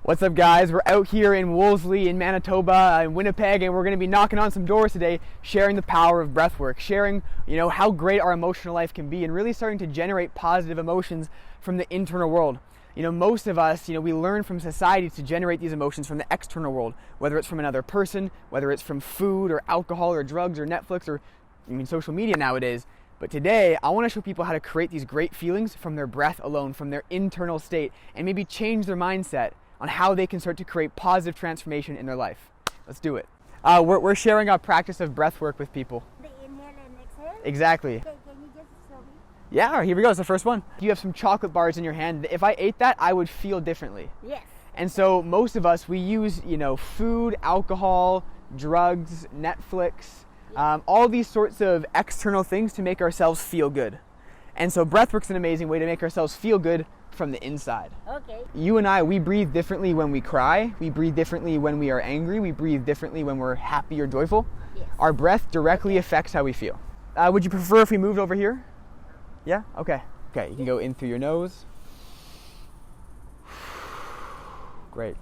What's up, guys? We're out here in Wolseley in Manitoba in Winnipeg, and we're going to be knocking on some doors today, sharing the power of breathwork, sharing how great our emotional life can be, and really starting to generate positive emotions from the internal world. Most of us, we learn from society to generate these emotions from the external world, whether it's from another person, whether it's from food or alcohol or drugs or Netflix or social media nowadays. But today, I want to show people how to create these great feelings from their breath alone, from their internal state, and maybe change their mindset on how they can start to create positive transformation in their life. Let's do it. We're sharing our practice of breath work with people. The inhale and exhale? Exactly. Okay, can you just show me? Yeah, all right, here we go. It's the first one. You have some chocolate bars in your hand. If I ate that, I would feel differently. Yes. And so most of us, we use, food, alcohol, drugs, Netflix, all these sorts of external things to make ourselves feel good. And so breathwork's an amazing way to make ourselves feel good from the inside. Okay. You and I, we breathe differently when we cry. We breathe differently when we are angry. We breathe differently when we're happy or joyful. Yes. Our breath directly affects how we feel. Would you prefer if we moved over here? Yeah? Okay. Okay, you can go in through your nose. Great.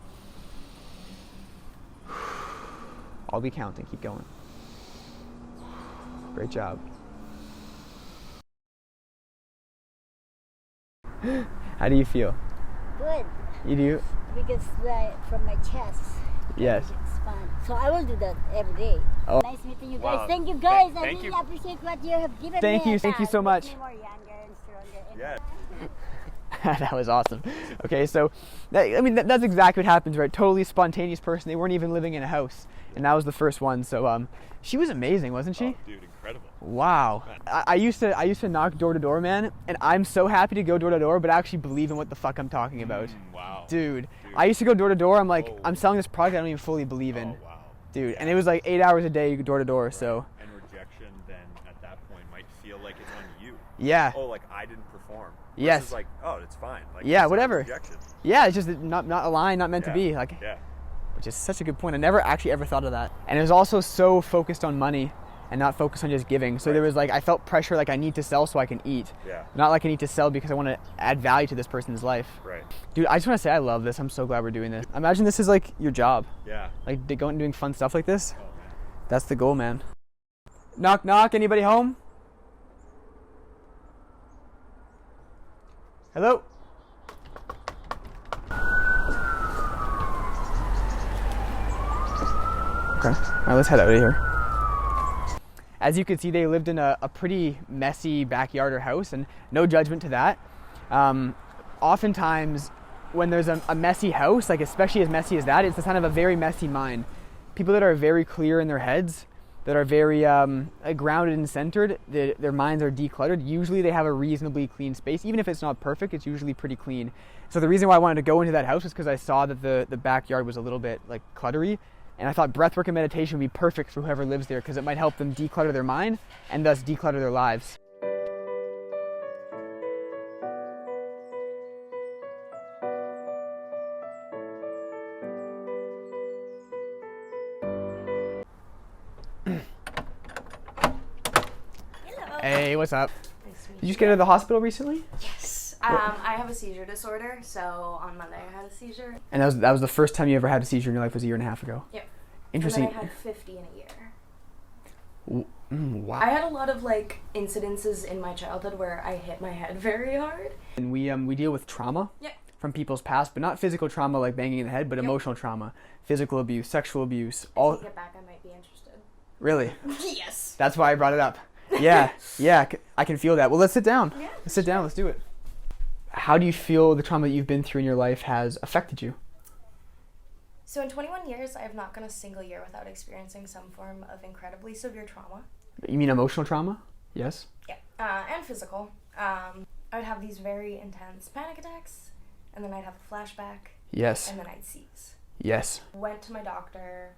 I'll be counting. Keep going. Great job. How do you feel? Good. You do? Because from my chest. Yes. It's fun. So I will do that every day. Oh. Nice meeting you guys. Wow. Thank you guys. I Thank really you. appreciate what you have given Thank me. you. Thank you so much. Makes me more younger and stronger. And Yeah. That was awesome. Okay, so that's exactly what happens, right? Totally spontaneous person. They weren't even living in a house, and that was the first one. So she was amazing, wasn't she? Oh, dude, incredible. Wow. I used to knock door to door, man, and I'm so happy to go door to door, but I actually believe in what the fuck I'm talking about. Wow. Dude, I used to go door to door. I'm like, Oh. I'm selling this product I don't even fully believe in. Oh, wow. Dude, and it was like 8 hours a day door to door. So And rejection then at that point might feel like it's on you. yeah. Oh, like I didn't perform. Yes. Versus like, oh, it's fine. Like, Yeah, it's not whatever. Rejection. Yeah, it's just not aligned, not meant to be. Like, Yeah. which is such a good point. I never actually ever thought of that. And it was also so focused on money and not focused on just giving. So Right. there was like, I felt pressure like I need to sell so I can eat. Yeah. Not like I need to sell because I want to add value to this person's life. Right. Dude, I just want to say I love this. I'm so glad we're doing this. Imagine this is like your job. Yeah. Like going and doing fun stuff like this. Oh man. That's the goal, man. Knock, knock. Anybody home? Hello? Okay, all right, let's head out of here. As you can see, they lived in a pretty messy backyard or house, and no judgment to that. Oftentimes, when there's a messy house, like especially as messy as that, it's a sign of a very messy mind. People that are very clear in their heads, that are very grounded and centered, their minds are decluttered. Usually they have a reasonably clean space. Even if it's not perfect, it's usually pretty clean. So the reason why I wanted to go into that house was because I saw that the backyard was a little bit like cluttery. And I thought breathwork and meditation would be perfect for whoever lives there because it might help them declutter their mind and thus declutter their lives. Hello. Hey, what's up? Nice to meet Did you just get out of the hospital recently? Yes. I have a seizure disorder, so on Monday I had a seizure. And that was the first time you ever had a seizure in your life, was a year and a half ago? Yep. Interesting. And then I had 50 in a year. Wow. I had a lot of incidences in my childhood where I hit my head very hard. And we deal with trauma Yep. from people's past, but not physical trauma like banging in the head, but Yep. emotional trauma, physical abuse, sexual abuse, If all. I get back, I might be interested. Really? Yes. That's why I brought it up. Yeah, yeah, I can feel that. Well, let's sit down. Yeah, Let's sit down. Let's do it. How do you feel the trauma that you've been through in your life has affected you? So in 21 years, I have not gone a single year without experiencing some form of incredibly severe trauma. You mean emotional trauma? Yes. Yeah. And physical. I would have these very intense panic attacks, and then I'd have a flashback, Yes. and then I'd seize. Yes. Went to my doctor,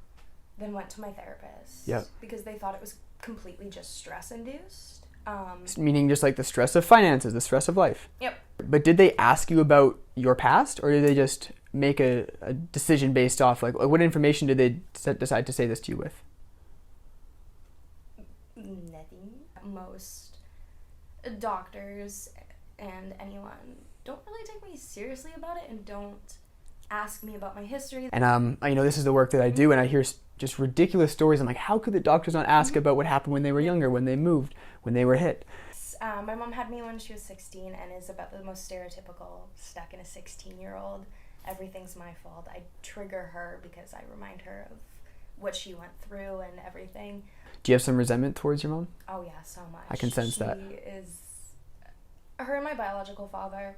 then went to my therapist. Yep. Because they thought it was completely just stress induced. Meaning just like the stress of finances, the stress of life. Yep. But did they ask you about your past, or did they just make a decision based off like what information did they decide to say this to you with? Nothing. Most doctors and anyone don't really take me seriously about it and don't ask me about my history. And this is the work that I do, and I hear just ridiculous stories. I'm like, how could the doctors not ask about what happened when they were younger, when they moved, when they were hit? My mom had me when she was 16 and is about the most stereotypical, stuck in a 16-year-old. Everything's my fault. I trigger her because I remind her of what she went through and everything. Do you have some resentment towards your mom? Oh yeah, so much. I can sense that. She is her and my biological father.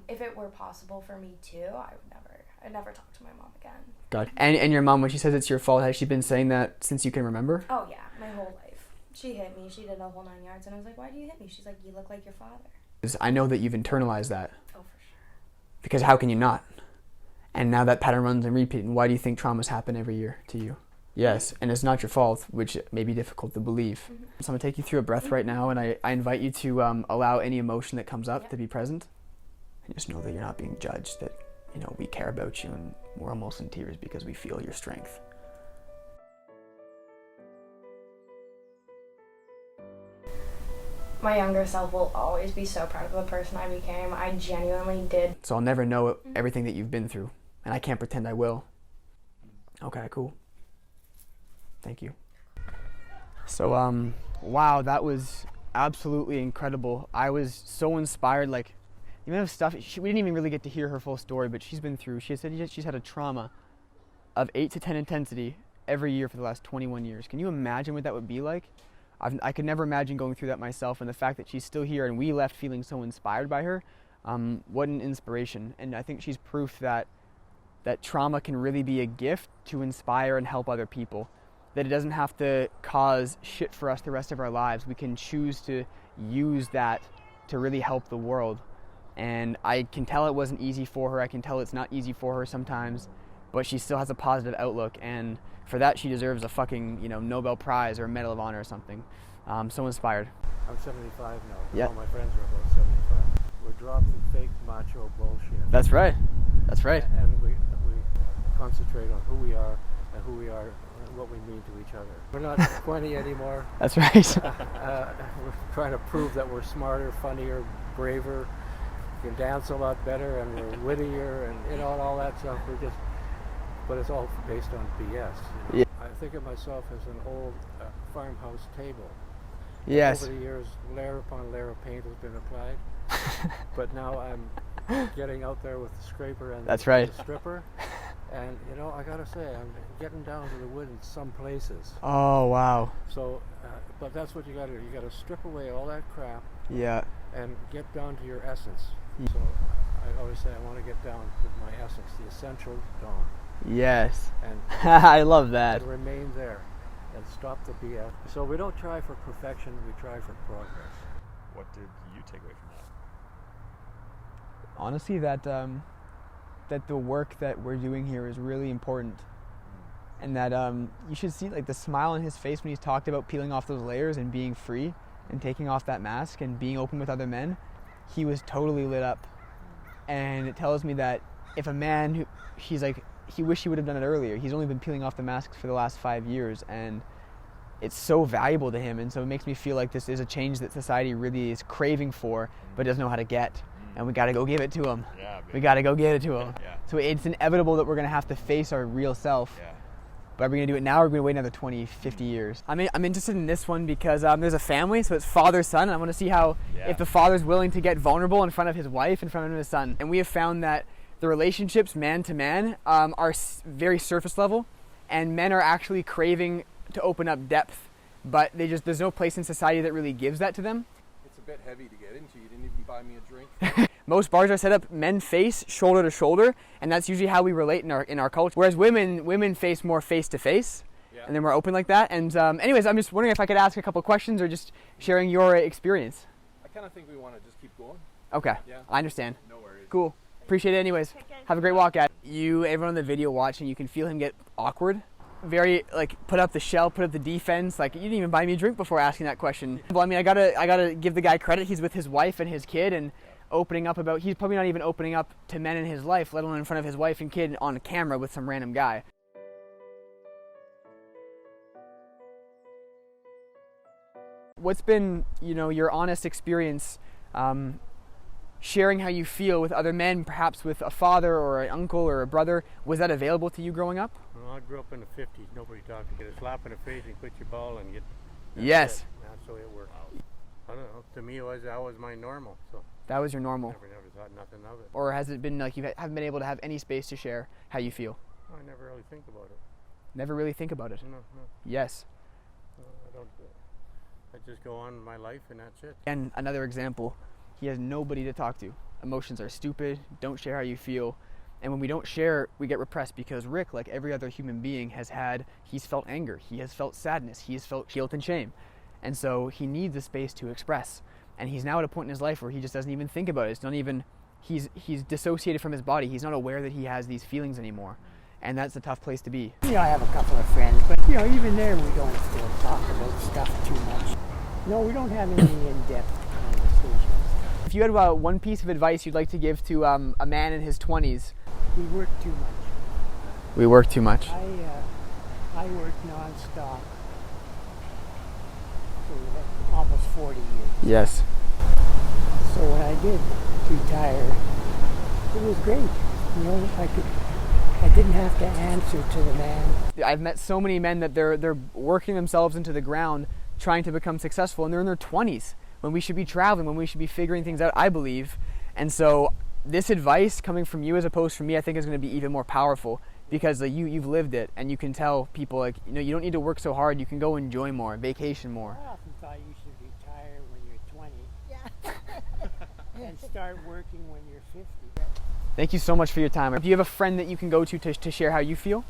If it were possible for me too, I'd never talk to my mom again. God. And your mom, when she says it's your fault, has she been saying that since you can remember? Oh yeah, my whole life. She hit me. She did a whole 9 yards, and I was like, "Why do you hit me?" She's like, "You look like your father." I know that you've internalized that. Oh, for sure. Because how can you not? And now that pattern runs and repeats. And why do you think traumas happen every year to you? Yes, and it's not your fault, which may be difficult to believe. Mm-hmm. So I'm going to take you through a breath right now, and I invite you to allow any emotion that comes up to be present. And just know that you're not being judged, that we care about you, and we're almost in tears because we feel your strength. My younger self will always be so proud of the person I became. I genuinely did. So I'll never know everything that you've been through, and I can't pretend I will. Okay, cool. Thank you. So, wow, that was absolutely incredible. I was so inspired, like, the amount of stuff, we didn't even really get to hear her full story, but she's been through, she said she's had a trauma of 8 to 10 intensity every year for the last 21 years. Can you imagine what that would be like? I could never imagine going through that myself, and the fact that she's still here and we left feeling so inspired by her, what an inspiration. And I think she's proof that trauma can really be a gift to inspire and help other people, that it doesn't have to cause shit for us the rest of our lives. We can choose to use that to really help the world. And I can tell it wasn't easy for her. I can tell it's not easy for her sometimes, but she still has a positive outlook, and for that she deserves a fucking Nobel Prize or a Medal of Honor or something. So inspired. I'm 75 now. Yeah. All my friends are about 75. We're dropped the fake macho bullshit. That's right. That's right. And we concentrate on who we are and what we mean to each other. We're not 20 anymore. That's right. We're trying to prove that we're smarter, funnier, braver, can dance a lot better, and we're wittier, and all that stuff. But it's all based on BS. Yeah. I think of myself as an old farmhouse table. Yes. Over the years, layer upon layer of paint has been applied. But now I'm getting out there with the scraper and That's right. the stripper. And I gotta say, I'm getting down to the wood in some places. Oh, wow. So, but that's what you gotta do. You gotta strip away all that crap. Yeah. And get down to your essence. So I always say I want to get down to my essence, the essential dawn. Yes. And I love that. And remain there and stop the BS. So we don't try for perfection, we try for progress. What did you take away from that? Honestly, that the work that we're doing here is really important. And that you should see like the smile on his face when he's talked about peeling off those layers and being free and taking off that mask and being open with other men. He was totally lit up. And it tells me that if a man he wished he would have done it earlier. He's only been peeling off the masks for the last 5 years, and it's so valuable to him. And so it makes me feel like this is a change that society really is craving for, but doesn't know how to get. And we got to go give it to him. Yeah, we got to go give it to him. Yeah. So it's inevitable that we're going to have to face our real self. Yeah. But are we going to do it now, or are we going to wait another 20, 50 years? I'm interested in this one because there's a family, so it's father-son, and I want to see how, if the father's willing to get vulnerable in front of his wife, in front of his son. And we have found that the relationships man to man are very surface level, and men are actually craving to open up depth, but there's no place in society that really gives that to them. It's a bit heavy to get into. You didn't even buy me a drink. Most bars are set up men face shoulder to shoulder, and that's usually how we relate in our culture. Whereas women face more face to face, and then we're open like that. And anyways, I'm just wondering if I could ask a couple questions or just sharing your experience. I kind of think we want to just keep going. Okay, Yeah. I understand. No worries. Cool. Appreciate it anyways. Have a great walk, guys. Everyone on the video watching, you can feel him get awkward. Very, put up the shell, put up the defense. You didn't even buy me a drink before asking that question. Well, I mean, I gotta give the guy credit. He's with his wife and his kid and opening up about, he's probably not even opening up to men in his life, let alone in front of his wife and kid on camera with some random guy. What's been, your honest experience sharing how you feel with other men, perhaps with a father or an uncle or a brother, was that available to you growing up? Well, I grew up in the 50s. Nobody talked. You get a slap in the face and quit your ball and get. Yes. That's the way it worked. I don't know. To me, that was my normal. So That was your normal. never thought nothing of it. Or has it been like you haven't been able to have any space to share how you feel? I never really think about it. Never really think about it. No. Yes. I don't. I just go on with my life and that's it. And another example, he has nobody to talk to. Emotions are stupid, don't share how you feel. And when we don't share, we get repressed because Rick, like every other human being, he's felt anger, he has felt sadness, he has felt guilt and shame. And so he needs a space to express. And he's now at a point in his life where he just doesn't even think about it. It's not even, he's dissociated from his body. He's not aware that he has these feelings anymore. And that's a tough place to be. You know, I have a couple of friends, but you know, even there we don't still talk about stuff too much. No, we don't have any in-depth conversations. If you had one piece of advice you'd like to give to a man in his 20s. We work too much. We work too much. I work non-stop for almost 40 years. Yes. So when I did retire, it was great. You know, I didn't have to answer to the man. I've met so many men that they're working themselves into the ground trying to become successful, and they're in their 20s when we should be traveling, when we should be figuring things out, I believe. And so this advice coming from you as opposed from me, I think is going to be even more powerful because you've lived it, and you can tell people, like, you know, you don't need to work so hard, you can go enjoy more, vacation more. I often thought you should retire when you're 20 and start working when you're 50. Thank you so much for your time. Do you have a friend that you can go to share how you feel?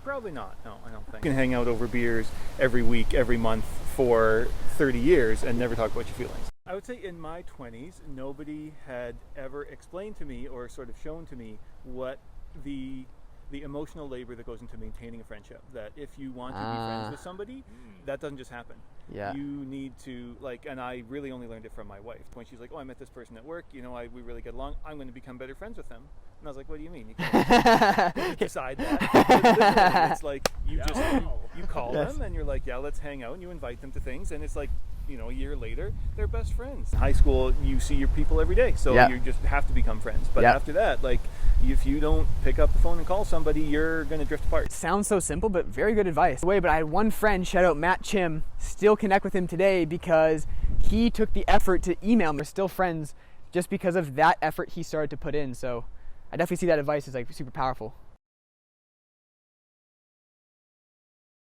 Probably not. No, I don't think. You can hang out over beers every week, every month for 30 years and never talk about your feelings. I would say in my 20s, nobody had ever explained to me or sort of shown to me what the emotional labor that goes into maintaining a friendship. That if you want to be friends with somebody, that doesn't just happen. Yeah. You need to, like, and I really only learned it from my wife. When she's like, oh, I met this person at work, you know, we really get along, I'm going to become better friends with them. And I was like, what do you mean? You can't decide that. It's like, you call them and you're like, yeah, let's hang out, and you invite them to things, and it's like, you know, a year later, they're best friends. In high school, you see your people every day, so you just have to become friends. But after that, like, if you don't pick up the phone and call somebody, you're going to drift apart. Sounds so simple, but very good advice. But I had one friend, shout out Matt Chim, still connect with him today because he took the effort to email me. We're still friends just because of that effort he started to put in. So I definitely see that advice as like super powerful.